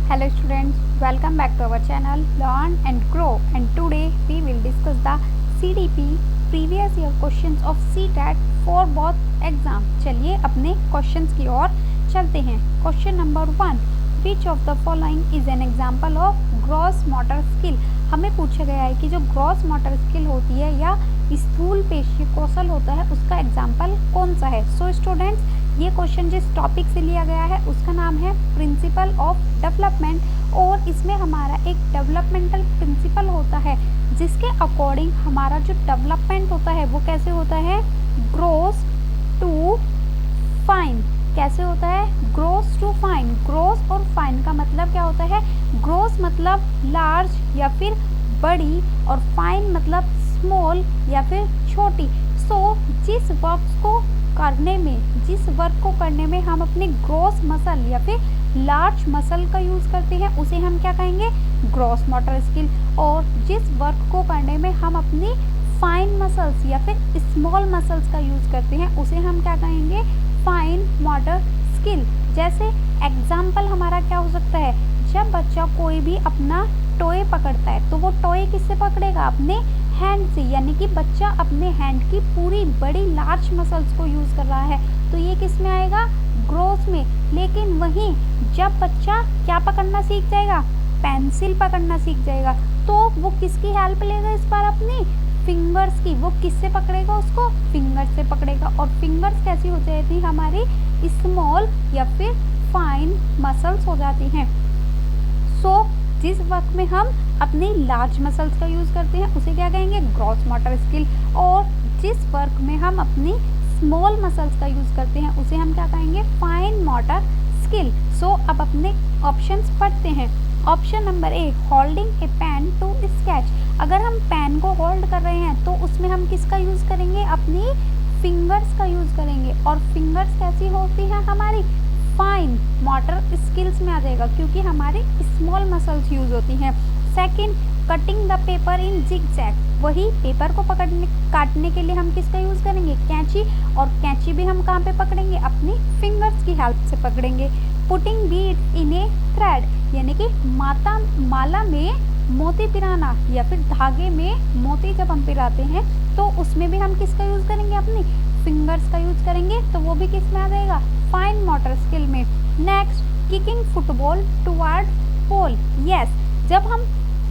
Hello students, welcome back to our channel Learn and Grow, and today we will discuss the CDP previous year questions of CTET for both exam। चलिए अपने questions की ओर चलते हैं। Question number 1, which of the following is an example of gross motor skill। हमें पूछा गया है कि जो gross motor skill होती है या स्थूल पेशी कौशल होता है उसका एग्जाम्पल कौन सा है। सो स्टूडेंट्स, ये क्वेश्चन जिस टॉपिक से लिया गया है उसका नाम है प्रिंसिपल ऑफ डेवलपमेंट, और इसमें हमारा एक डेवलपमेंटल प्रिंसिपल होता है जिसके अकॉर्डिंग हमारा जो डेवलपमेंट होता है वो कैसे होता है, ग्रोस टू फाइन। कैसे होता है, ग्रोस टू फाइन। ग्रोस और फाइन का मतलब क्या होता है, ग्रोस मतलब लार्ज या फिर बड़ी, और फाइन मतलब स्मॉल या फिर छोटी। सो जिस वर्क को करने में हम अपने ग्रॉस मसल या फिर लार्ज मसल का यूज़ करते हैं उसे हम क्या कहेंगे, ग्रॉस मोटर स्किल। और जिस वर्क को करने में हम अपनी फाइन मसल्स या फिर स्मॉल मसल्स का यूज़ करते हैं उसे हम क्या कहेंगे, फाइन मोटर स्किल। जैसे एग्जाम्पल हमारा क्या हो सकता है, जब बच्चा कोई भी अपना टॉय पकड़ता है तो वो टॉय किससे पकड़ेगा, अपने हैंड से, यानी कि बच्चा अपने हैंड की पूरी बड़ी लार्ज मसल्स को यूज़ कर रहा है, तो ये किस में आएगा, ग्रोस में। लेकिन वहीं जब बच्चा क्या पकड़ना सीख जाएगा, पेंसिल पकड़ना सीख जाएगा, तो वो किसकी हेल्प लेगा इस बार, अपनी फिंगर्स की। वो किससे पकड़ेगा, उसको फिंगर्स से पकड़ेगा, और फिंगर्स कैसी हो जाती है हमारी, स्मॉल या फिर फाइन मसल्स हो जाती हैं। सो जिस वक्त में हम अपनी लार्ज मसल्स का यूज़ करते हैं उसे क्या कहेंगे, ग्रॉस मोटर स्किल, और जिस वर्क में हम अपनी स्मॉल मसल्स का यूज़ करते हैं उसे हम क्या कहेंगे, फाइन मोटर स्किल। सो अब अपने ऑप्शंस पढ़ते हैं। Option number A, holding a pen to sketch. अगर हम पेन को होल्ड कर रहे हैं तो उसमें हम किसका यूज़ करेंगे, अपनी फिंगर्स का यूज़ करेंगे, और फिंगर्स कैसी होती हैं हमारी, फाइन मोटर स्किल्स में आ जाएगा क्योंकि हमारी स्मॉल मसल्स यूज़ होती हैं। Second, cutting the paper in zigzag. वही पेपर को काटने के लिए हम किसका यूज़ करेंगे, कैंची, और कैंची भी हम कहाँ पे पकड़ेंगे, अपनी फिंगर्स की हेल्प से पकड़ेंगे। पुटिंग बीड्स इन ए थ्रेड, यानी कि माला में मोती पिराना या फिर धागे में मोती जब हम पिराते हैं तो उसमें भी हम किसका यूज़ करेंगे, अपनी फिंगर्स का यूज़ करेंगे, तो वो भी किस में आ जाएगा, फाइन मोटर स्किल में। नेक्स्ट, किकिंग फुटबॉल टुवर्ड पोल। यस, जब हम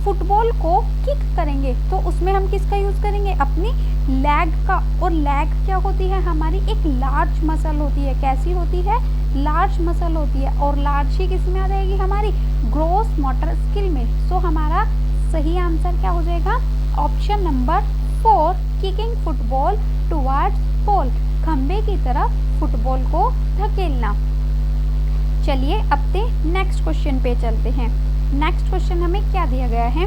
फुटबॉल को किक करेंगे तो उसमें हम किसका यूज़ करेंगे, अपनी लेग का, और लेग क्या होती है हमारी, एक लार्ज मसल होती है। कैसी होती है, लार्ज मसल होती है, और लार्ज ही किस में आ जाएगी, हमारी ग्रॉस मोटर स्किल में। सो हमारा सही आंसर क्या हो जाएगा, option number 4, kicking football towards pole, खंबे की तरफ फुटबॉल को धकेलना। चलिए अपने नेक्स्ट क्वेश्चन पे चलते हैं। नेक्स्ट क्वेश्चन हमें क्या दिया गया है,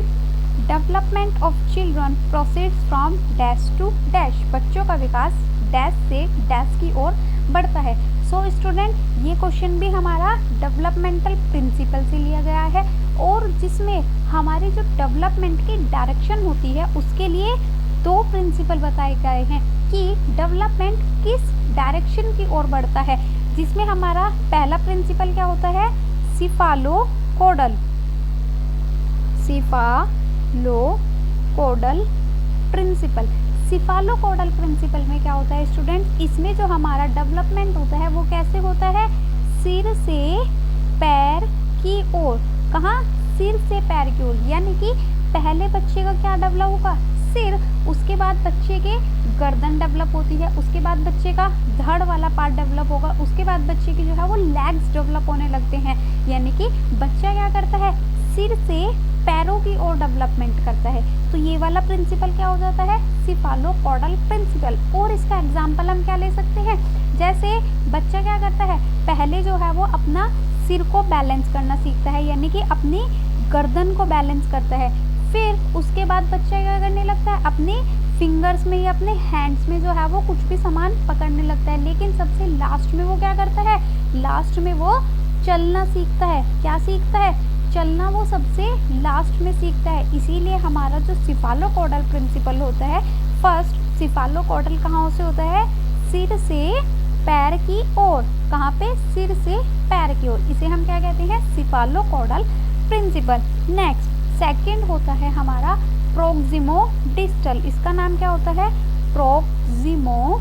development of children proceeds from dash to dash. बच्चों का विकास डैश से डैश की ओर बढ़ता है। सो स्टूडेंट, ये क्वेश्चन भी हमारा डेवलपमेंटल प्रिंसिपल से लिया गया है, और जिसमें हमारी जो डेवलपमेंट की डायरेक्शन होती है उसके लिए दो प्रिंसिपल बताए गए हैं कि डेवलपमेंट किस डायरेक्शन की ओर बढ़ता है, जिसमें हमारा पहला प्रिंसिपल क्या होता है, सिफालोकोडल प्रिंसिपल। सिफालोकोडल प्रिंसिपल में क्या होता है स्टूडेंट, इसमें जो हमारा डेवलपमेंट होता है वो कैसे होता है, सिर से पैर की ओर। कहाँ, सिर से पैर की ओर, यानी कि पहले बच्चे का क्या डेवलप होगा, सिर, उसके बाद बच्चे के गर्दन डेवलप होती है, उसके बाद बच्चे का धड़ वाला पार्ट डेवलप होगा, उसके बाद बच्चे की जो है वो लेग्स डेवलप होने लगते हैं। यानी कि बच्चा क्या करता है, सिर से पैरों की ओर डेवलपमेंट करता है। तो ये वाला प्रिंसिपल क्या हो जाता है, सिफालोकोडल प्रिंसिपल। और इसका एग्जाम्पल हम क्या ले सकते हैं, जैसे बच्चा क्या करता है, पहले जो है वो अपना सिर को बैलेंस करना सीखता है, यानी कि अपनी गर्दन को बैलेंस करता है। फिर उसके बाद बच्चा क्या करने लगता है, अपने फिंगर्स में या अपने हैंड्स में जो है वो कुछ भी सामान पकड़ने लगता है। लेकिन सबसे लास्ट में वो क्या करता है, लास्ट में वो चलना सीखता है। क्या सीखता है, चलना वो सबसे लास्ट में सीखता है। इसीलिए हमारा जो सिफालोकोडल प्रिंसिपल होता है, फर्स्ट सिफालोकोडल कहाँ से होता है, सिर से पैर की ओर, कहाँ पे, सिर से पैर की ओर, इसे हम क्या कहते हैं, सिफालोकॉर्डल प्रिंसिपल। नेक्स्ट सेकंड होता है हमारा प्रोक्सिमो डिस्टल, इसका नाम क्या होता है, प्रोक्सिमो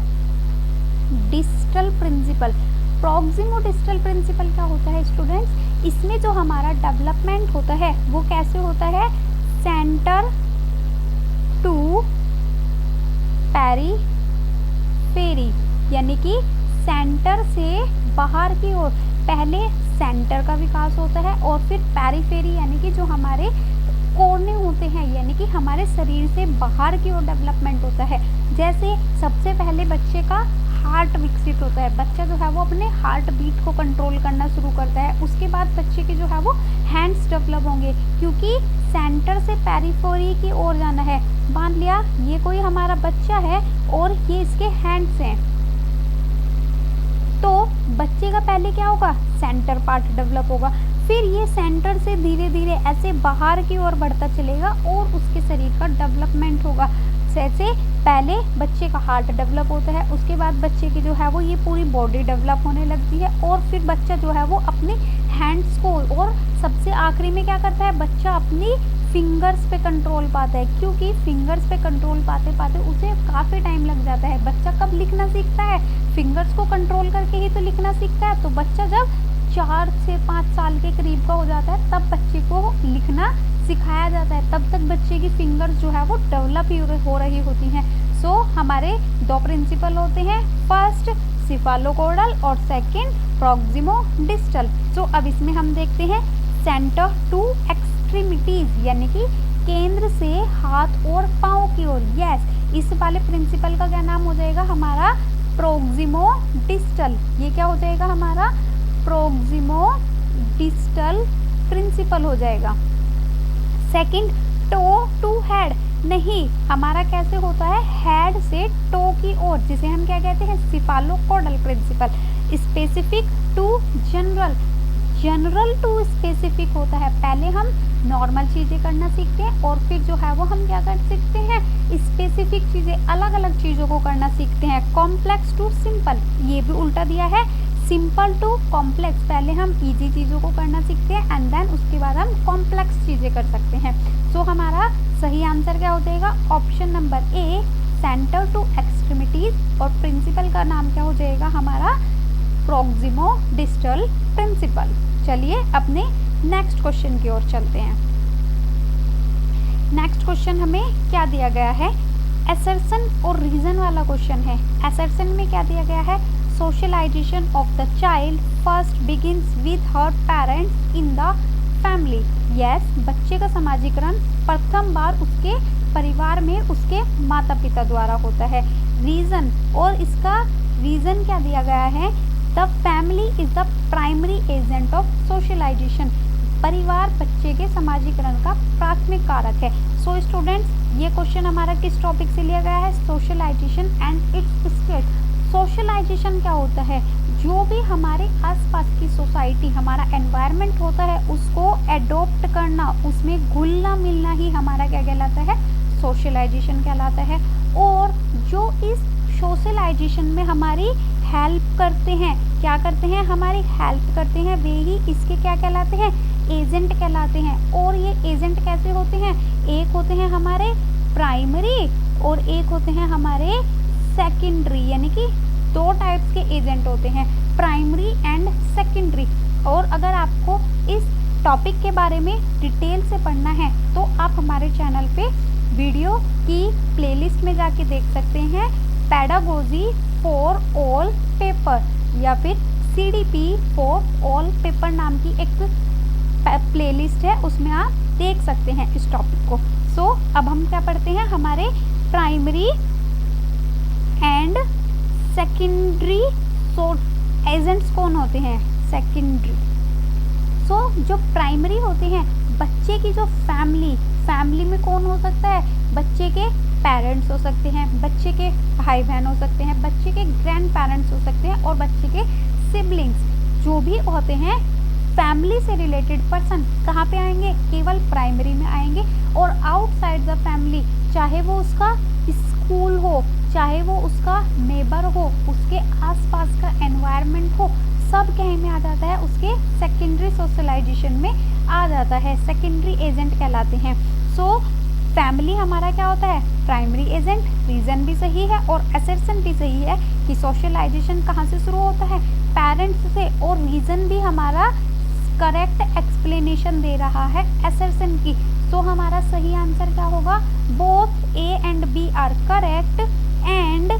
डिस्टल प्रिंसिपल। प्रोक्सिमो डिस्टल प्रिंसिपल क्या होता है स्टूडेंट्स, इसमें जो हमारा डेवलपमेंट होता है वो कैसे होता है, सेंटर टू पेरीफेरी, यानी कि सेंटर से बाहर की ओर, पहले सेंटर का विकास होता है और फिर पेरीफेरी यानी कि जो हमारे कोने होते हैं, यानी कि हमारे शरीर से बाहर की ओर डेवलपमेंट होता है। जैसे सबसे पहले बच्चे का हार्ट विकसित होता है, बच्चा जो है वो अपने हार्ट बीट को कंट्रोल करना शुरू करता है। उसके बाद बच्चे के जो है वो हैंड्स डेवलप होंगे, क्योंकि सेंटर से पेरीफेरी की ओर जाना है। मान लिया ये कोई हमारा बच्चा है और ये इसके हैंड्स हैं, तो बच्चे का पहले क्या होगा, सेंटर पार्ट डेवलप होगा, फिर ये सेंटर से धीरे धीरे ऐसे बाहर की ओर बढ़ता चलेगा और उसके शरीर का डेवलपमेंट होगा। जैसे पहले बच्चे का हार्ट डेवलप होता है, उसके बाद बच्चे की जो है वो ये पूरी बॉडी डेवलप होने लगती है और फिर बच्चा जो है वो अपने हैंड्स को, और सबसे आखिरी में क्या करता है, बच्चा अपनी फिंगर्स पे कंट्रोल पाता है, क्योंकि फिंगर्स पे कंट्रोल पाते पाते उसे काफ़ी टाइम लग जाता है। बच्चा कब लिखना सीखता है, फिंगर्स को कंट्रोल करके ही तो लिखना सीखता है। तो बच्चा जब 4 से 5 साल के करीब का हो जाता है तब बच्चे को लिखना सिखाया जाता है, तब तक बच्चे की फिंगर्स जो है वो डेवलप हो रही होती हैं। सो हमारे दो प्रिंसिपल होते हैं, फर्स्ट सिफालोकॉर्डल और सेकंड प्रोक्सिमो डिस्टल। सो अब इसमें हम देखते हैं सेंटर टू एक्सट्रीमिटीज, यानी कि केंद्र से हाथ और पाँव की ओर। यस, इस वाले प्रिंसिपल का क्या नाम हो जाएगा हमारा, प्रोक्सिमो डिस्टल। ये क्या हो जाएगा हमारा, प्रोक्सिमो डिस्टल प्रिंसिपल हो जाएगा। सेकंड टो टू हेड, नहीं, हमारा कैसे होता है, हेड से टो की ओर, जिसे हम क्या कहते हैं, cephalocaudal principle. Specific to general, general to specific होता है। पहले हम नॉर्मल चीज़ें करना सीखते हैं और फिर जो है वो हम क्या कर सीखते हैं, स्पेसिफिक चीज़ें, अलग अलग चीज़ों को करना सीखते हैं। कॉम्प्लेक्स टू सिंपल, ये भी उल्टा दिया है, सिंपल टू कॉम्प्लेक्स, पहले हम इजी चीज़ों को करना सीखते हैं एंड देन उसके बाद हम कॉम्प्लेक्स चीज़ें कर सकते हैं। सो हमारा सही आंसर क्या हो जाएगा, option number A, centre to extremities, और प्रिंसिपल का नाम क्या हो जाएगा हमारा, प्रोक्सिमो डिस्टल प्रिंसिपल। चलिए अपने नेक्स्ट क्वेश्चन की ओर चलते हैं। नेक्स्ट क्वेश्चन हमें क्या दिया गया है, असर्शन और रीजन वाला क्वेश्चन है। असर्शन में क्या दिया गया है, socialization of the child first begins with her parents in the family. Yes, बच्चे का समाजीकरण प्रथम बार उसके परिवार में उसके माता पिता द्वारा होता है। रीजन, और इसका रीजन क्या दिया गया है, the family is the primary agent of socialization. परिवार बच्चे के समाजीकरण का प्राथमिक कारक है। सो स्टूडेंट्स, ये क्वेश्चन हमारा किस टॉपिक से लिया गया है, socialization and its state. Socialization क्या होता है, जो भी हमारे आसपास की सोसाइटी, हमारा एनवायरनमेंट होता है उसको एडॉप्ट करना, उसमें घुलना मिलना ही हमारा क्या कहलाता है, सोशलाइजेशन कहलाता है। और जो इस सोशलाइजेशन में हमारी हेल्प करते हैं, क्या करते हैं, हमारी हेल्प करते हैं, वे ही इसके क्या कहलाते हैं, एजेंट कहलाते हैं। और ये एजेंट कैसे होते हैं, एक होते हैं हमारे प्राइमरी और एक होते हैं हमारे सेकेंडरी, यानी कि दो टाइप्स के एजेंट होते हैं, प्राइमरी एंड सेकेंडरी। और अगर आपको इस टॉपिक के बारे में डिटेल से पढ़ना है तो आप हमारे चैनल पे वीडियो की प्लेलिस्ट में जाके देख सकते हैं, पेडागोजी फॉर ऑल पेपर या फिर CDP फॉर ऑल पेपर नाम की एक प्लेलिस्ट है, उसमें आप देख सकते हैं इस टॉपिक को। सो अब हम क्या पढ़ते हैं, हमारे प्राइमरी एंड सेकेंडरी एजेंट्स कौन होते हैं, सेकेंडरी। सो जो प्राइमरी होते हैं, बच्चे की जो फैमिली में कौन हो सकता है, बच्चे के पेरेंट्स हो सकते हैं, बच्चे के भाई बहन हो सकते हैं, बच्चे के ग्रैंड पेरेंट्स हो सकते हैं और बच्चे के सिबलिंग्स, जो भी होते हैं फैमिली से रिलेटेड पर्सन कहाँ पे आएंगे, केवल प्राइमरी में आएंगे। और आउटसाइड द फैमिली, चाहे वो उसका स्कूल हो, चाहे वो उसका नेबर हो, उसके आसपास का एनवायरनमेंट हो, सब कहीं में आ जाता है, उसके सेकेंडरी सोशलाइजेशन में आ जाता है, सेकेंडरी एजेंट कहलाते हैं। सो फैमिली हमारा क्या होता है, प्राइमरी एजेंट। रीज़न भी सही है और असर्शन भी सही है कि सोशलाइजेशन कहाँ से शुरू होता है, पेरेंट्स से, और रीज़न भी हमारा करेक्ट एक्सप्लेनेशन दे रहा है असर्शन की। तो हमारा सही आंसर क्या होगा, both A and B are correct and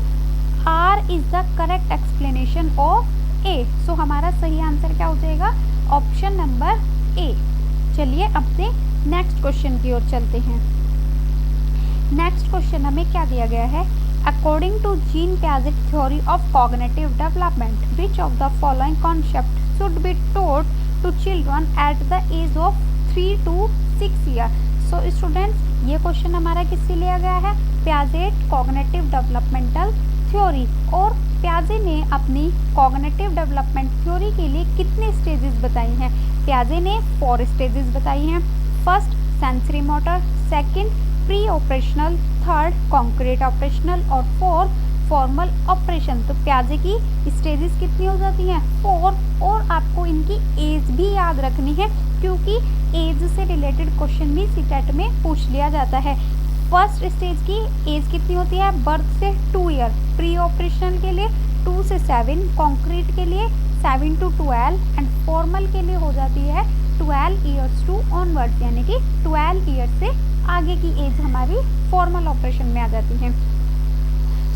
R is the correct explanation of A. So हमारा सही आंसर क्या हो जाएगा, ऑप्शन नंबर ए। चलिए अपने नेक्स्ट क्वेश्चन की ओर चलते हैं। नेक्स्ट क्वेश्चन हमें क्या दिया गया है, according to Jean Piaget theory of cognitive development which of the following concept should be taught to children at the age of 3 to 6 year. So students ये क्वेश्चन हमारा किससे लिया गया है, पियाजेट कॉग्निटिव डेवलपमेंटल थ्योरी। और पियाजे ने अपनी cognitive development theory के लिए कितने स्टेजेस बताई हैं, पियाजे ने 4 स्टेजेस बताई हैं। First sensory motor, second pre operational, third concrete operational और फोर्थ फॉर्मल ऑपरेशन। तो पियाजे की स्टेजेस कितनी हो जाती हैं, 4। और आपको इनकी एज भी याद रखनी है क्योंकि एज से रिलेटेड क्वेश्चन भी सीटेट में पूछ लिया जाता है। फर्स्ट स्टेज की एज कितनी होती है, बर्थ से 2 ईयर, प्री ऑपरेशनल के लिए 2 से 7, कॉन्क्रीट के लिए 7 to 12 एंड फॉर्मल के लिए हो जाती है 12 ईयर्स टू ऑनवर्ड्स, यानी कि 12 ईयर से आगे की एज हमारी फॉर्मल ऑपरेशन में आ जाती है।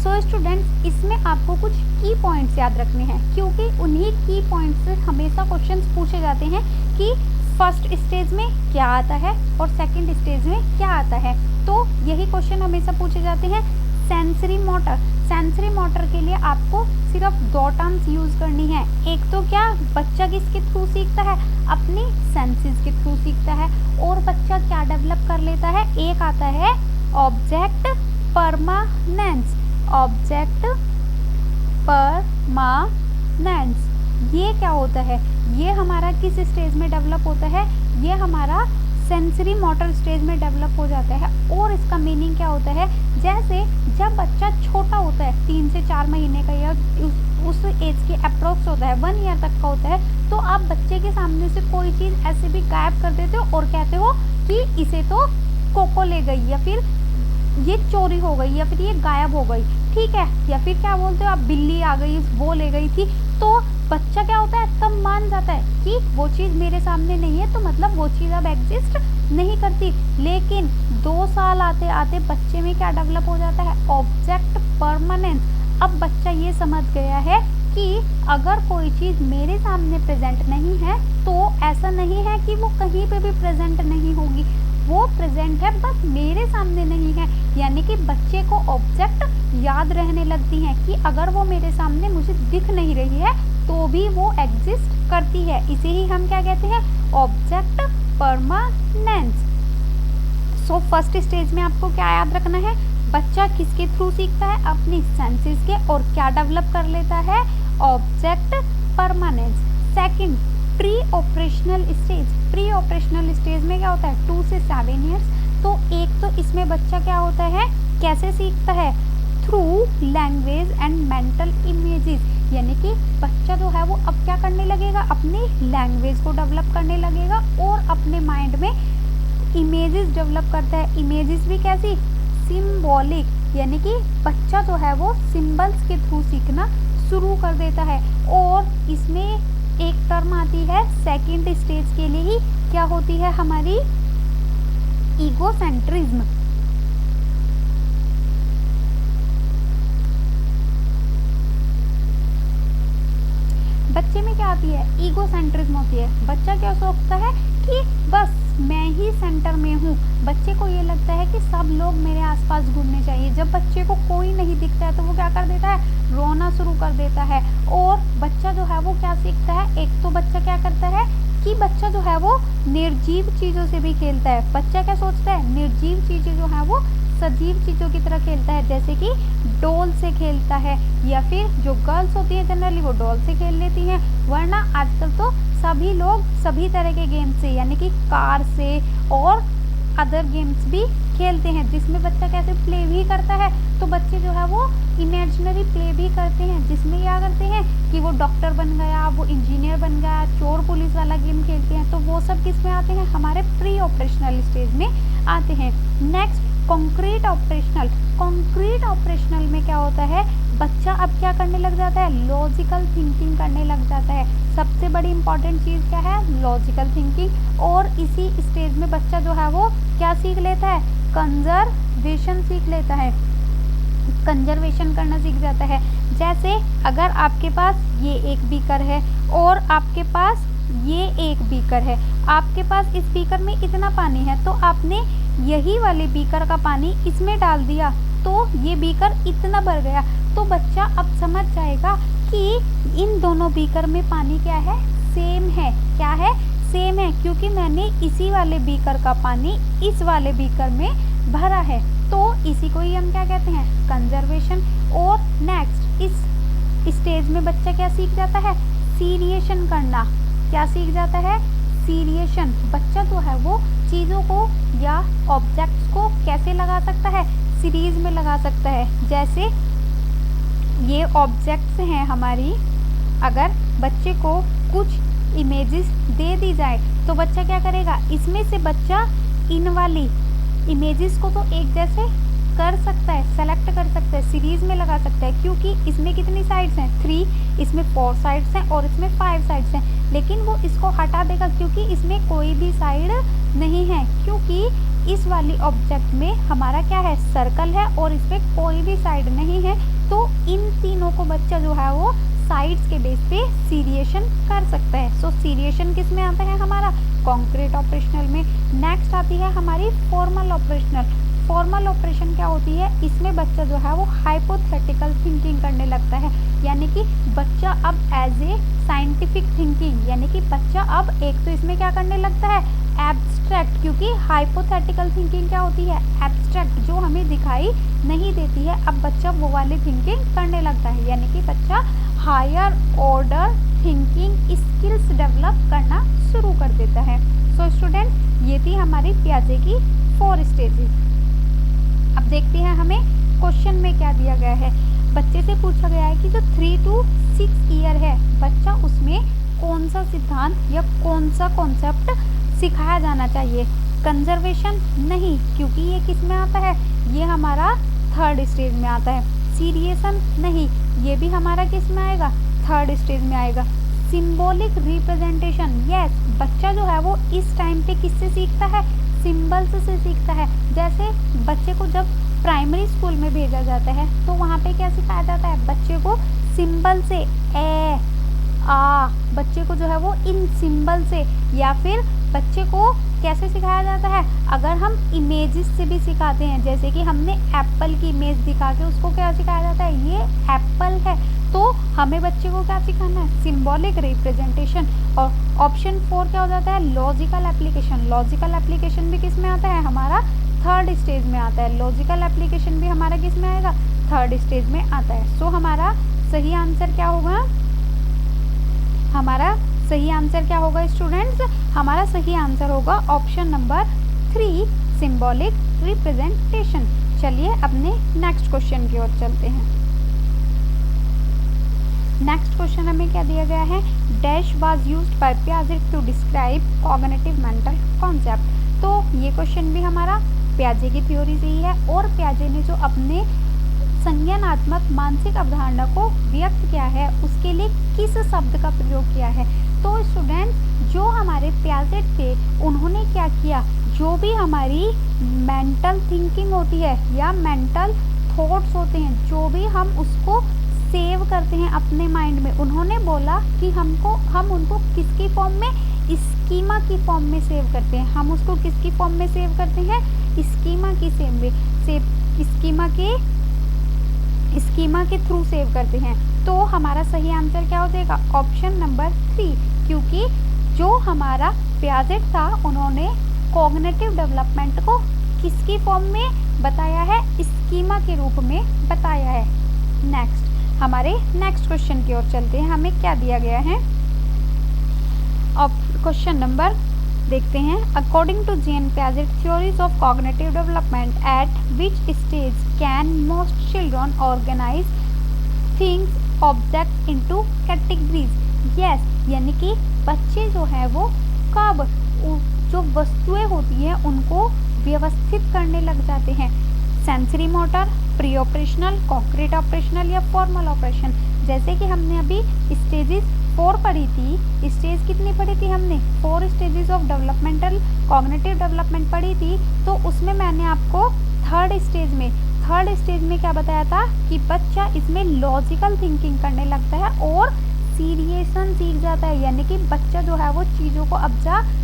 सो स्टूडेंट्स इसमें आपको कुछ की पॉइंट्स याद रखने हैं क्योंकि उन्हीं की पॉइंट्स से हमेशा क्वेश्चंस पूछे जाते हैं कि फर्स्ट स्टेज में क्या आता है और सेकंड स्टेज में क्या आता है। तो यही क्वेश्चन हमेशा पूछे जाते हैं। सेंसरी मोटर, सेंसरी मोटर के लिए आपको सिर्फ 2 टर्म्स यूज करनी है। एक तो क्या, बच्चा किसके थ्रू सीखता है, अपनी सेंसेस के थ्रू सीखता है। और बच्चा क्या डेवलप कर लेता है, एक आता है ऑब्जेक्ट परमानेंस, ऑब्जेक्ट परमानेंस। ये क्या होता है, ये हमारा किस स्टेज में डेवलप होता है, ये हमारा सेंसरी मोटर स्टेज में डेवलप हो जाता है। और इसका मीनिंग क्या होता है, जैसे जब बच्चा छोटा होता है 3 से 4 महीने का या उस एज के अप्रोक्स होता है 1 ईयर तक का होता है, तो आप बच्चे के सामने से कोई चीज़ ऐसे भी गायब कर देते हो और कहते हो कि इसे तो कोको ले गई या फिर ये चोरी हो गई या फिर ये गायब हो गई, ठीक है, या फिर क्या बोलते हो आप, बिल्ली आ गई, वो ले गई थी। तो बच्चा क्या होता है, तब मान जाता है कि वो चीज़ मेरे सामने नहीं है, तो मतलब वो चीज़ अब एग्जिस्ट नहीं करती। लेकिन 2 साल आते आते बच्चे में क्या डेवलप हो जाता है, ऑब्जेक्ट परमानेंस। अब बच्चा ये समझ गया है कि अगर कोई चीज़ मेरे सामने प्रेजेंट नहीं है तो ऐसा नहीं है कि वो कहीं पे भी प्रेजेंट नहीं होगी, वो प्रेजेंट है, बस मेरे सामने नहीं है। यानी कि बच्चे को ऑब्जेक्ट याद रहने लगती हैं कि अगर वो मेरे सामने मुझे दिख नहीं रही है तो भी वो एग्जिस्ट करती है। इसे ही हम क्या कहते हैं, object permanence. So first stage में आपको क्या याद रखना है, बच्चा किसके थ्रू सीखता है, अपनी सेंसेस के, और क्या डेवलप कर लेता है, object permanence. Second pre operational stage, pre operational stage में क्या होता है 2 से 7 ईयर्स। तो एक तो इसमें बच्चा क्या होता है, कैसे सीखता है, through language and mental images. यानी कि बच्चा जो है वो अब क्या करने लगेगा, अपनी लैंग्वेज को डेवलप करने लगेगा और अपने माइंड में इमेजेस डेवलप करता है। इमेजेस भी कैसी, सिंबॉलिक, यानी कि बच्चा जो है वो सिंबल्स के थ्रू सीखना शुरू कर देता है। और इसमें एक टर्म आती है सेकंड स्टेज के लिए ही, क्या होती है हमारी, ईगोसेंट्रिज्म। बच्चे में क्या आती है, ईगोसेंट्रिज्म होती है। बच्चा क्या सोचता है कि बस मैं ही सेंटर में हूँ। बच्चे को ये लगता है कि सब लोग मेरे आसपास घूमने चाहिए। जब बच्चे को कोई नहीं दिखता है तो वो क्या कर देता है, रोना शुरू कर देता है। और बच्चा जो है वो क्या सीखता है, एक तो बच्चा क्या करता है कि बच्चा जो है वो निर्जीव चीज़ों से भी खेलता है। बच्चा क्या सोचता है, निर्जीव चीज़ें जो है वो सजीव चीज़ों की तरह खेलता है, जैसे कि डॉल से खेलता है, या फिर जो गर्ल्स होती हैं जनरली वो डॉल से खेल लेती हैं। वरना आजकल तो सभी लोग सभी तरह के गेम से, यानी कि कार से और अदर गेम्स भी खेलते हैं, जिसमें बच्चा कैसे प्ले भी करता है। तो बच्चे जो है वो इमेजिनरी प्ले भी करते हैं, जिसमें क्या करते हैं कि वो डॉक्टर बन गया, वो इंजीनियर बन गया, चोर पुलिस वाला गेम खेलते हैं। तो वो सब किस में आते हैं, हमारे प्री ऑपरेशनल स्टेज में आते हैं। Next concrete operational. Concrete operational में क्या होता है, बच्चा अब क्या करने लग जाता है, लॉजिकल थिंकिंग करने लग जाता है। सबसे बड़ी इंपॉर्टेंट चीज़ क्या है, लॉजिकल थिंकिंग। और इसी स्टेज में बच्चा जो है वो क्या सीख लेता है, कंजर्वेशन सीख लेता है, कंजर्वेशन करना सीख जाता है। जैसे अगर आपके पास ये एक बीकर है और आपके पास ये एक बीकर है, आपके पास इस बीकर में इतना पानी है, तो आपने यही वाले बीकर का पानी इसमें डाल दिया तो ये बीकर इतना भर गया। तो बच्चा अब समझ जाएगा कि इन दोनों बीकर में पानी क्या है, सेम है। क्या है, सेम है, क्योंकि मैंने इसी वाले बीकर का पानी इस वाले बीकर में भरा है। तो इसी को ही हम क्या कहते हैं, कंजर्वेशन। और नेक्स्ट इस स्टेज में बच्चा क्या सीख जाता है, सीरिएशन करना। क्या सीख जाता है, सीरिएशन। बच्चा जो है वो चीज़ों को या ऑब्जेक्ट्स को कैसे लगा सकता है, सीरीज में लगा सकता है। जैसे ये ऑब्जेक्ट्स हैं हमारी, अगर बच्चे को कुछ इमेजेस दे दी जाए तो बच्चा क्या करेगा, इसमें से बच्चा इन वाली इमेजेस को तो एक जैसे कर सकता है, सेलेक्ट कर सकता है, सीरीज में लगा सकता है, क्योंकि इसमें कितनी साइड्स हैं, 3, इसमें 4 साइड्स हैं और इसमें 5 साइड्स हैं। लेकिन वो इसको हटा देगा क्योंकि इसमें कोई भी साइड नहीं है, क्योंकि इस वाली ऑब्जेक्ट में हमारा क्या है, सर्कल है और इसमें कोई भी साइड नहीं है। तो इन तीनों को बच्चा जो है वो साइड्स के बेस पे सीरिएशन कर सकता है। सो सीरिएशन किस में आता है, हमारा कॉन्क्रीट ऑपरेशनल में। नेक्स्ट आती है हमारी फॉर्मल ऑपरेशनल। फॉर्मल ऑपरेशन क्या होती है, इसमें बच्चा जो है वो हाइपोथेटिकल थिंकिंग करने लगता है, यानी कि बच्चा अब एज ए साइंटिफिक थिंकिंग, यानी कि बच्चा अब एक तो इसमें क्या करने लगता है, एब्स्ट्रैक्ट, क्योंकि हाइपोथेटिकल थिंकिंग क्या होती है, एब्स्ट्रैक्ट, जो हमें दिखाई नहीं देती है। अब बच्चा वो वाली थिंकिंग करने लगता है, यानी कि बच्चा higher order thinking skills develop करना शुरू कर देता है। सो स्टूडेंट, ये थी हमारी पियाजे की 4 स्टेजेस। अब देखते हैं हमें क्वेश्चन में क्या दिया गया है। बच्चे से पूछा गया है कि जो 3 to 6 ईयर है बच्चा, उसमें कौन सा सिद्धांत या कौन सा कॉन्सेप्ट सिखाया जाना चाहिए। कंजर्वेशन नहीं, क्योंकि ये किस में आता है, ये हमारा 3rd स्टेज में आता है। सीरिएशन नहीं, ये भी हमारा किस में आएगा, 3rd स्टेज में आएगा। सिंबॉलिक रिप्रेजेंटेशन, यस, बच्चा जो है वो इस टाइम पे किससे सीखता है, सिंबल्स से सीखता है। जैसे बच्चे को जब प्राइमरी स्कूल में भेजा जाता है तो वहाँ पे क्या सिखाया जाता है, बच्चे को सिंबल से, ए आ, बच्चे को जो है वो इन सिंबल से, या फिर बच्चे को कैसे सिखाया जाता है, अगर हम इमेजेस से भी सिखाते हैं, जैसे कि हमने एप्पल की इमेज दिखा के उसको क्या सिखाया जाता है, ये एप्पल है, तो हमें बच्चे को क्या सिखाना है, सिंबॉलिक रिप्रेजेंटेशन। और ऑप्शन 4 क्या हो जाता है, लॉजिकल एप्लीकेशन। लॉजिकल एप्लीकेशन भी किस में आता है, हमारा 3rd स्टेज में आता है। लॉजिकल एप्लीकेशन भी हमारा किस में आएगा, 3rd स्टेज में आता है। सो हमारा सही आंसर क्या होगा, हमारा सही आंसर क्या होगा स्टूडेंट्स, हमारा सही आंसर होगा ऑप्शन नंबर 3, सिंबॉलिक रिप्रेजेंटेशन। चलिए अपने नेक्स्ट क्वेश्चन की ओर चलते हैं। नेक्स्ट क्वेश्चन हमें क्या दिया गया है, डैश वाज यूज्ड बाय पियाजे to describe cognitive mental concept. तो ये क्वेश्चन भी हमारा पियाजे की थ्योरी से ही है, और पियाजे ने जो अपने संज्ञानात्मक मानसिक अवधारणा को व्यक्त किया है उसके लिए किस शब्द का प्रयोग किया है। तो स्टूडेंट्स, जो हमारे पियाजे थे उन्होंने क्या किया, जो भी हमारी मेंटल थिंकिंग होती है या मेंटल थॉट्स होते हैं, जो भी हम उसको सेव करते हैं अपने माइंड में, उन्होंने बोला कि हम उनको किसकी फॉर्म में, स्कीमा की फॉर्म में सेव करते हैं। हम उसको किसकी फॉर्म में सेव करते हैं, स्कीमा की स्कीमा के थ्रू सेव करते हैं। तो हमारा सही आंसर क्या हो जाएगा, ऑप्शन नंबर 3, क्योंकि जो हमारा पियाजे था उन्होंने कॉग्निटिव डेवलपमेंट को किसकी फॉर्म में बताया है, स्कीमा के रूप में बताया है। नेक्स्ट, हमारे नेक्स्ट क्वेश्चन की ओर चलते हैं। हमें क्या दिया गया है, क्वेश्चन नंबर देखते हैं। According to Jean Piaget theories of cognitive development, at which stage can most children organize things object into categories. Yes, यानी कि बच्चे जो है वो कब जो वस्तुएं होती हैं उनको व्यवस्थित करने लग जाते हैं। Sensory motor, pre operational, concrete operational या फॉर्मल ऑपरेशन। जैसे कि हमने अभी स्टेजेस 4 पढ़ी थी। स्टेज कितनी पढ़ी थी हमने? 4 stages of developmental cognitive development पढ़ी थी। तो उसमें मैंने आपको थर्ड स्टेज में क्या बताया था कि बच्चा इसमें लॉजिकल थिंकिंग करने लगता है और सीरियसन सीख जाता है, यानी कि बच्चा जो है वो चीज़ों को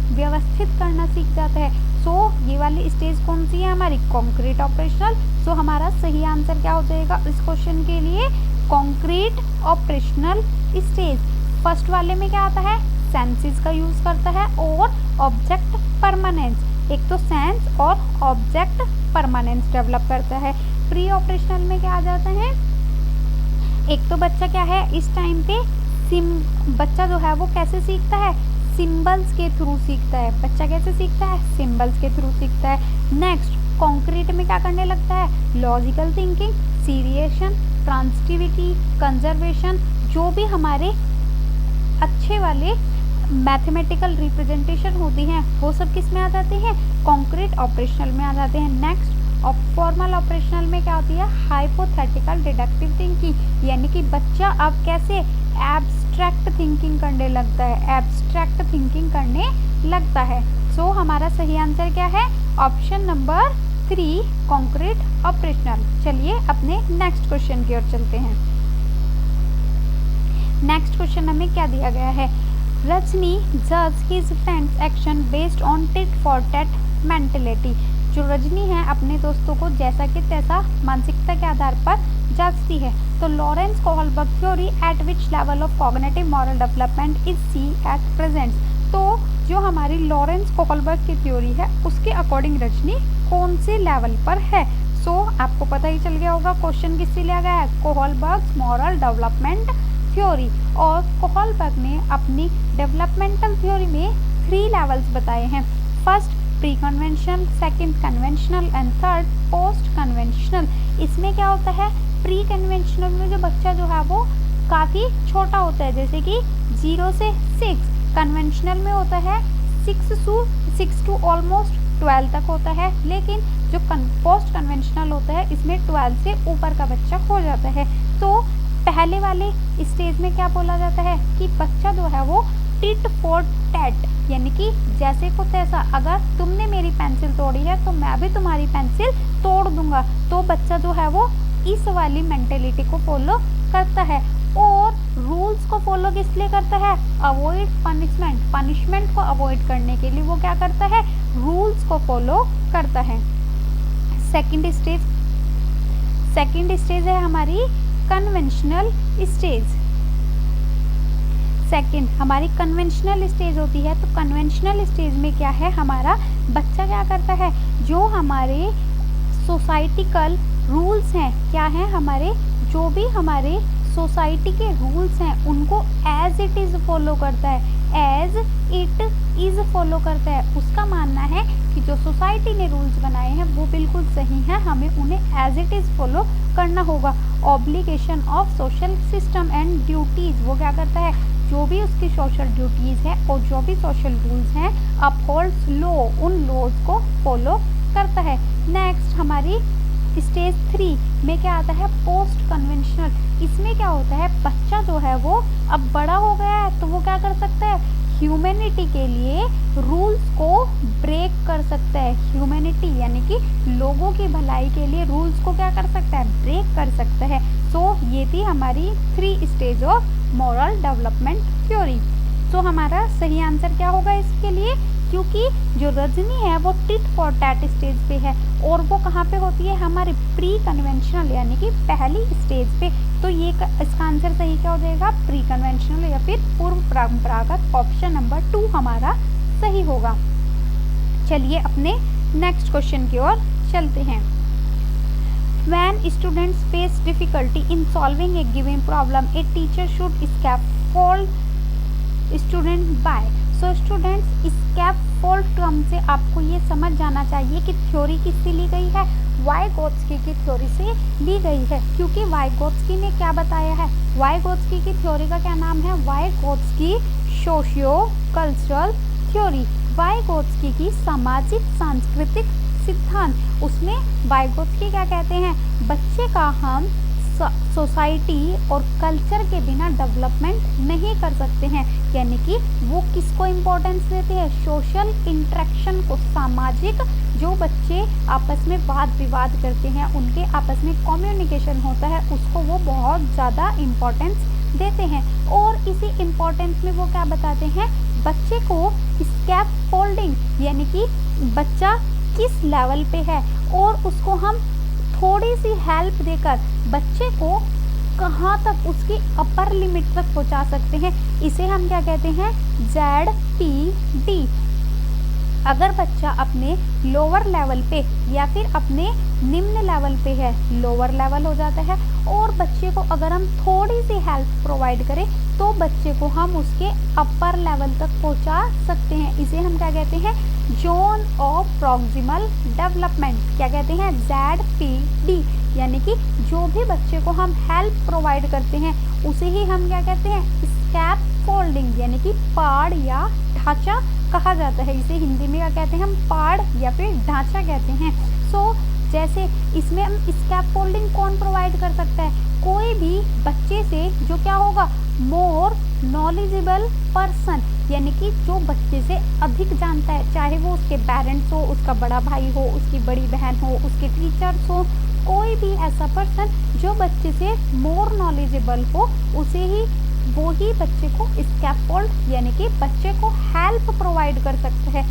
व्यवस्थित करना सीख जाता है। सो ये वाली स्टेज कौन सी है हमारी? Concrete operational. सो हमारा सही आंसर क्या हो जाएगा इस क्वेश्चन के लिए? Concrete operational stage. फर्स्ट वाले में क्या आता है? सेंसेस का यूज करता है और ऑब्जेक्ट परमानेंस। एक तो सेंस और ऑब्जेक्ट परमानेंस डेवलप करता है। प्री ऑपरेशनल में क्या आ जाता है? एक तो बच्चा क्या है इस टाइम पे बच्चा जो है वो कैसे सीखता है? सिंबल्स के थ्रू सीखता है। बच्चा कैसे सीखता है? सिंबल्स के थ्रू सीखता है। नेक्स्ट, कॉन्क्रीट में क्या करने लगता है? लॉजिकल थिंकिंग, सीरिएशन, ट्रांसिटिविटी, कंजर्वेशन, जो भी हमारे अच्छे वाले मैथमेटिकल रिप्रेजेंटेशन होती हैं वो सब किस में आ जाते हैं? कॉन्क्रीट ऑपरेशनल में आ जाते हैं। नेक्स्ट, फॉर्मल ऑपरेशनल में क्या होती है? हाइपोथेटिकल डिडक्टिव थिंकिंग, यानी कि बच्चा अब कैसे एब्स्ट्रैक्ट थिंकिंग करने लगता है, एब्स्ट्रैक्ट थिंकिंग करने लगता है। सो हमारा सही आंसर क्या है? Option number 3, concrete operational. चलिए अपने नेक्स्ट क्वेश्चन की ओर चलते हैं। नेक्स्ट क्वेश्चन हमें क्या दिया गया है? रजनी जज his friends action based on tit for tat mentality. जो रजनी है अपने दोस्तों को जैसा कि तैसा मानसिकता के आधार पर जांचती है। तो Lawrence Kohlberg theory at which level of cognitive moral development is see at present. तो जो हमारी लॉरेंस कोहलबर्ग की थ्योरी है उसके अकॉर्डिंग रजनी कौन से लेवल पर है? सो आपको पता ही चल गया होगा क्वेश्चन किससे लिया गया है? Kohlberg moral development theory. और कोहलबर्ग ने अपनी डेवलपमेंटल थ्योरी में 3 लेवल्स बताए हैं। First pre conventional, second conventional and third post conventional. इसमें क्या होता है? प्री कन्वेंशनल में जो बच्चा जो है वो काफ़ी छोटा होता है, जैसे कि 0 से 6। कन्वेंशनल में होता है 6 टू ऑलमोस्ट 12 तक होता है। लेकिन जो पोस्ट कन्वेंशनल होता है इसमें 12 से ऊपर का बच्चा हो जाता है। तो पहले वाले स्टेज में क्या बोला जाता है कि बच्चा जो है वो टिट फॉर टैट, यानी कि जैसे को तैसा, अगर तुमने मेरी पेंसिल तोड़ी है तो मैं भी तुम्हारी पेंसिल तोड़ दूंगा। तो बच्चा जो है वो इस वाली मेंटेलिटी को फॉलो करता है। और रूल्स को फॉलो किस लिए करता है? अवॉइड पनिशमेंट, पनिशमेंट को अवॉइड करने के लिए वो क्या करता है? रूल्स को फॉलो करता है। सेकंड स्टेज है हमारी कन्वेंशनल स्टेज। सेकंड हमारी कन्वेंशनल स्टेज होती है। तो कन्वेंशनल स्टेज में क्या है? हमारा बच्चा क्या करता है? जो हमारे सोसाइटिकल रूल्स हैं, क्या हैं हमारे, जो भी हमारे सोसाइटी के रूल्स हैं उनको एज इट इज़ फॉलो करता है, एज इट इज़ फॉलो करता है। उसका मानना है कि जो सोसाइटी ने रूल्स बनाए हैं वो बिल्कुल सही हैं, हमें उन्हें एज इट इज़ फॉलो करना होगा। Obligation of social system and duties, वो क्या करता है? जो भी उसकी सोशल ड्यूटीज़ हैं और जो भी सोशल रूल्स हैं, अपहोल्ड्स लॉ, उन लॉज को फॉलो करता है। नेक्स्ट हमारी स्टेज 3 में क्या आता है? Post conventional. इसमें क्या होता है? बच्चा जो है वो अब बड़ा हो गया है तो वो क्या कर सकता है? ह्यूमैनिटी के लिए रूल्स को ब्रेक कर सकता है। ह्यूमैनिटी यानी कि लोगों की भलाई के लिए रूल्स को क्या कर सकता है? ब्रेक कर सकता है। सो ये थी हमारी 3 stage of moral development theory. So हमारा सही आंसर क्या होगा इसके लिए? क्योंकि जो रजनी है वो टिट फॉर टैट स्टेज पे है और वो कहाँ पे होती है? हमारे प्री कन्वेंशनल यानी कि पहली स्टेज पे। तो ये इसका आंसर सही क्या हो जाएगा? प्री कन्वेंशनल या फिर पूर्व परंपरागत। ऑप्शन नंबर 2 हमारा सही होगा। चलिए अपने नेक्स्ट क्वेश्चन की ओर चलते हैं। When students face difficulty in solving a given problem, a teacher should scaffold student by. So students scaffold default term से आपको ये समझ जाना चाहिए कि थ्योरी किससे ली गई है, वाइगोत्स्की की थ्योरी से ली गई है, क्योंकि वाइगोत्स्की ने क्या बताया है, वाइगोत्स्की की थ्योरी का क्या नाम है, Vygotsky socio cultural theory, Vygotsky की सामाजिक सांस्कृतिक सिद्धांत। उसमें वाइगोत्स्की क्या कहते हैं, बच्चे का हम सोसाइटी और कल्चर के बिना डेवलपमेंट नहीं कर सकते हैं, यानी कि वो किसको इम्पोर्टेंस देते हैं, सोशल इंटरेक्शन को, सामाजिक जो बच्चे आपस में वाद विवाद करते हैं, उनके आपस में कम्युनिकेशन होता है, उसको वो बहुत ज़्यादा इम्पोर्टेंस देते हैं। और इसी इम्पोर्टेंस में वो क्या बताते हैं, बच्चे को स्कैफोल्डिंग यानी कि बच्चा किस लेवल पे है और उसको हम थोड़ी सी हेल्प देकर बच्चे को कहाँ तक उसकी अपर लिमिट तक पहुँचा सकते हैं, इसे हम क्या कहते हैं, ZPD। अगर बच्चा अपने लोअर लेवल पे या फिर अपने निम्न लेवल पे है, लोअर लेवल हो जाता है, और बच्चे को अगर हम थोड़ी सी हेल्प प्रोवाइड करें तो बच्चे को हम उसके अपर लेवल तक पहुंचा सकते हैं। इसे हम क्या कहते हैं, जोन ऑफ प्रॉक्सिमल डेवलपमेंट, क्या कहते हैं, ZPD। यानी कि जो भी बच्चे को हम हेल्प प्रोवाइड करते हैं उसे ही हम क्या कहते हैं, स्कैफोल्डिंग यानी कि पाड़ या ढांचा कहा जाता है। इसे हिंदी में क्या कहते हैं, हम पाड़ या फिर ढांचा कहते हैं। जैसे इसमें हम स्कैफोल्डिंग कौन प्रोवाइड कर सकता है, कोई भी बच्चे से जो क्या होगा, मोर नॉलेजेबल पर्सन, यानी कि जो बच्चे से अधिक जानता है, चाहे वो उसके पेरेंट्स हो, उसका बड़ा भाई हो, उसकी बड़ी बहन हो, उसके टीचर्स हो, कोई भी ऐसा पर्सन जो बच्चे से मोर नॉलेजेबल हो, उसे ही वो ही बच्चे को स्कैफोल्ड यानी कि बच्चे को हेल्प प्रोवाइड कर सकता है।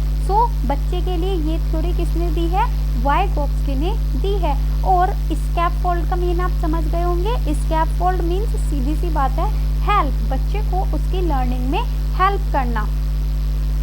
बच्चे के लिए ये थ्योरी किसने दी है, वाइगोत्स्की ने दी है। और स्कैफोल्ड का मीन आप समझ गए होंगे, स्कैफोल्ड मीन्स सीधी सी बात है हेल्प, बच्चे को उसकी लर्निंग में हेल्प करना।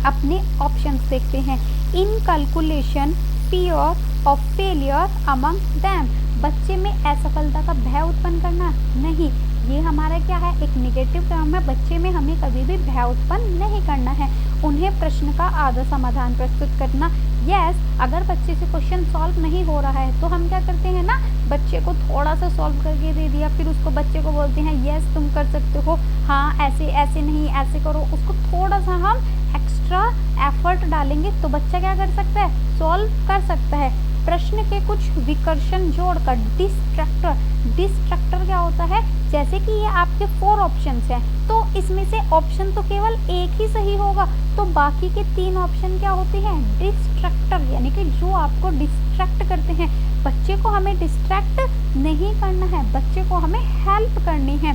अपने ऑप्शंस देखते हैं, इन calculation fear of failure among them, बच्चे में असफलता का भय उत्पन्न करना नहीं, ये हमारा क्या है, एक निगेटिव टर्म है, बच्चे में हमें कभी भी भय उत्पन्न नहीं करना है। उन्हें प्रश्न का आधा समाधान प्रस्तुत करना, यस, अगर बच्चे से क्वेश्चन सॉल्व नहीं हो रहा है तो हम क्या करते हैं ना, बच्चे को थोड़ा सा सॉल्व करके दे दिया, फिर उसको बच्चे को बोलते हैं यस तुम कर सकते हो, हाँ ऐसे ऐसे नहीं ऐसे करो, उसको थोड़ा सा हम एक्स्ट्रा एफर्ट डालेंगे तो बच्चा क्या कर सकता है, सॉल्व कर सकता है। प्रश्न के कुछ विकर्षण जोड़कर डिस्ट्रक्टर क्या होता है, जैसे कि ये आपके 4 ऑप्शंस हैं तो इसमें से ऑप्शन तो केवल एक ही सही होगा, तो बाकी के 3 ऑप्शन क्या होते हैं, डिस्ट्रक्टर, यानी कि जो आपको डिस्ट्रैक्ट करते हैं। बच्चे को हमें डिस्ट्रैक्ट नहीं करना है, बच्चे को हमें हेल्प करनी है।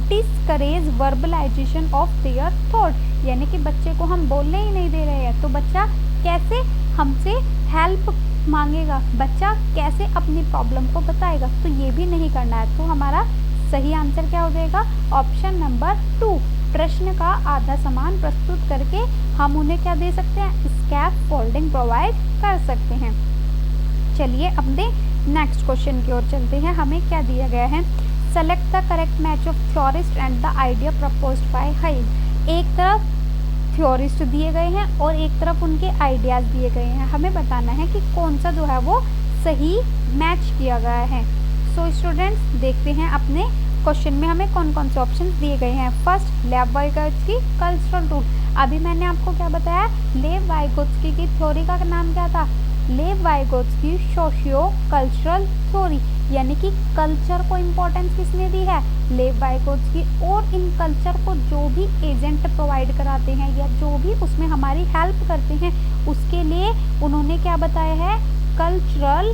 डिस्करेज वर्बलाइजेशन ऑफ देयर थॉट, यानी कि बच्चे को हम बोलने ही नहीं दे रहे हैं तो बच्चा कैसे हमसे हेल्प मांगेगा, बच्चा कैसे अपनी प्रॉब्लम को बताएगा, तो ये भी नहीं करना है। तो हमारा सही आंसर क्या हो जाएगा, ऑप्शन नंबर 2, प्रश्न का आधा समान प्रस्तुत करके हम उन्हें क्या दे सकते हैं, स्कैफोल्डिंग प्रोवाइड कर सकते हैं। चलिए अपने नेक्स्ट क्वेश्चन की ओर चलते हैं। हमें क्या दिया गया है, select the correct match of theorist and the idea proposed by hide. एक तरफ थ्योरिस्ट दिए गए हैं और एक तरफ उनके आइडियाज़ दिए गए हैं, हमें बताना है कि कौन सा जो है वो सही मैच किया गया है। सो स्टूडेंट्स देखते हैं अपने क्वेश्चन में हमें कौन कौन से ऑप्शन दिए गए हैं। फर्स्ट, लेव वाइगोत्स्की कल्चरल रूल, अभी मैंने आपको क्या बताया, लेव वाइगोत्स्की की थ्योरी का नाम क्या था, लेव वाइगोत्स्की सोशियो कल्चरल थ्योरी, यानी कि कल्चर को इम्पोर्टेंस किसने दी है, लेव वाइगोत्स्की। और इन कल्चर को जो भी एजेंट प्रोवाइड कराते हैं या जो भी उसमें हमारी हेल्प करते हैं उसके लिए उन्होंने क्या बताया है, कल्चरल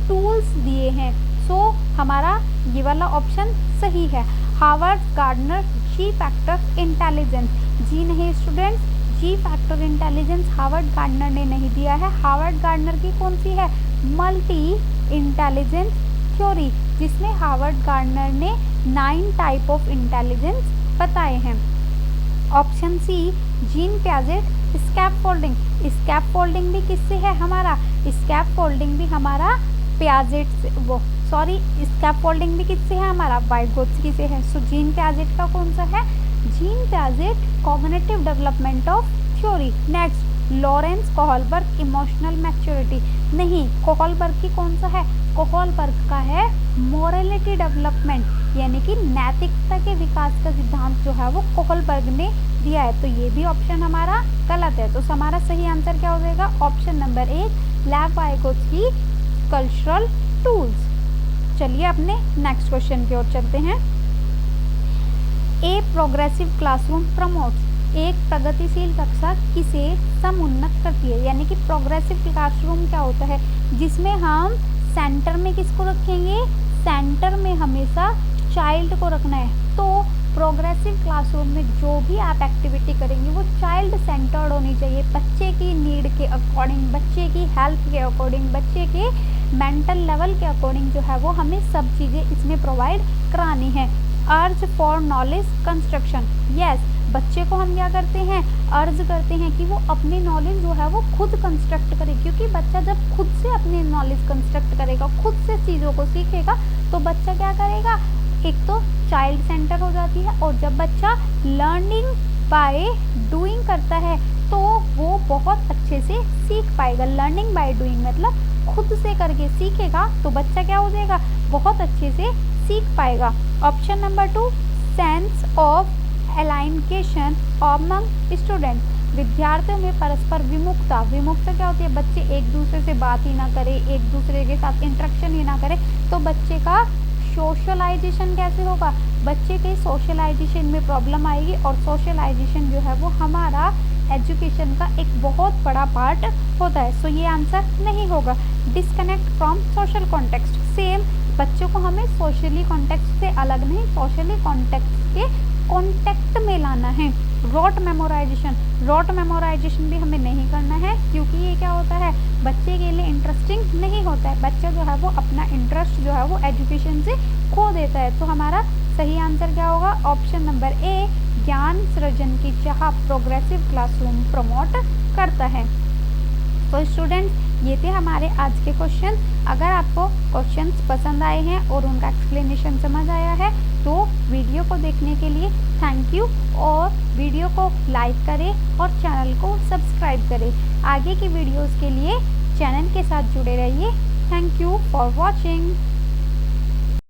टूल्स दिए हैं। सो हमारा ये वाला ऑप्शन सही है। Howard Gardner G factor intelligence, G नहीं students, G factor intelligence Howard Gardner ने नहीं दिया है। हार्वर्ड गार्डनर की कौन सी है, मल्टी इंटेलिजेंस थ्योरी, जिसमें हार्वर्ड गार्डनर ने 9 टाइप ऑफ इंटेलिजेंस बताए हैं। Option C, Jean Piaget scaffolding, scaffolding भी किससे है हमारा, स्कैफोल्डिंग भी हमारा पियाजेट से, स्कैफोल्डिंग भी किससे है हमारा, वाइगोत्स्की से है। सो जीन पियाजेट का कौन सा है, gene Piaget cognitive development of theory. Next, Lawrence Kohlberg emotional maturity, नहीं, कोहलबर्ग की कौन सा है, कोहलबर्ग का है मोरलिटी डेवलपमेंट, यानी कि नैतिकता के विकास का सिद्धांत जो है वो कोहलबर्ग ने दिया है। तो ये भी ऑप्शन हमारा गलत है। तो हमारा सही आंसर क्या हो जाएगा, ऑप्शन नंबर 1 लेव वाइगोत्स्की कल्चरल टूल्स। चलिए अपने नेक्स्ट क्वेश्चन की ओर चलते हैं। ए प्रोग्रेसिव क्लासरूम प्रमोट्स, एक प्रगतिशील कक्षा किसे समुन्नत करती है, यानी कि प्रोग्रेसिव क्लासरूम क्या होता है, जिसमें हम सेंटर में किसको रखेंगे, सेंटर में हमेशा चाइल्ड को रखना है। तो प्रोग्रेसिव क्लासरूम में जो भी आप एक्टिविटी करेंगे वो चाइल्ड सेंटर्ड होनी चाहिए, बच्चे की नीड के अकॉर्डिंग, बच्चे की हेल्थ के अकॉर्डिंग, बच्चे के मेंटल लेवल के अकॉर्डिंग जो है वो हमें सब चीज़ें इसमें प्रोवाइड करानी है। Urge for knowledge construction, yes, बच्चे को हम क्या करते हैं, अर्ज करते हैं कि वो अपनी नॉलेज जो है वो खुद कंस्ट्रक्ट करे, क्योंकि बच्चा जब खुद से अपनी नॉलेज कंस्ट्रक्ट करेगा, खुद से चीज़ों को सीखेगा, तो बच्चा क्या करेगा, एक तो चाइल्ड सेंटर हो जाती है, और जब बच्चा लर्निंग बाय डूइंग करता है तो वो बहुत अच्छे से सीख पाएगा। लर्निंग बाय डूइंग मतलब खुद से करके सीखेगा, तो बच्चा क्या हो जाएगा, बहुत अच्छे से सीख पाएगा। Option number 2 sense of alienation among student, विद्यार्थियों में परस्पर विमुखता, विमुखता क्या होती है, बच्चे एक दूसरे से बात ही ना करें, एक दूसरे के साथ इंटरेक्शन ही ना करें, तो बच्चे का सोशलाइजेशन कैसे होगा, बच्चे के सोशलाइजेशन में प्रॉब्लम आएगी, और सोशलाइजेशन जो है वो हमारा एजुकेशन का एक बहुत बड़ा पार्ट होता है। सो ये आंसर नहीं होगा। Disconnect from social context, same, बच्चों को हमें सोशली कॉन्टेक्स्ट से अलग नहीं, सोशली कॉन्टेक्स्ट के कॉन्टेक्ट में लाना है। रॉट मेमोराइजेशन, रॉट मेमोराइजेशन भी हमें नहीं करना है, क्योंकि ये क्या होता है, बच्चे के लिए इंटरेस्टिंग नहीं होता है, बच्चा जो है वो अपना इंटरेस्ट जो है वो एजुकेशन से खो देता है। तो हमारा सही आंसर क्या होगा, ऑप्शन नंबर ए, ज्ञान सृजन की चाह प्रोग्रेसिव क्लासरूम प्रमोट करता है। तो स्टूडेंट्स, ये थे हमारे आज के क्वेश्चन। अगर आपको क्वेश्चंस पसंद आए हैं और उनका एक्सप्लेनेशन समझ आया है तो वीडियो को देखने के लिए थैंक यू, और वीडियो को लाइक करें और चैनल को सब्सक्राइब करें। आगे की वीडियोस के लिए चैनल के साथ जुड़े रहिए। Thank you for watching.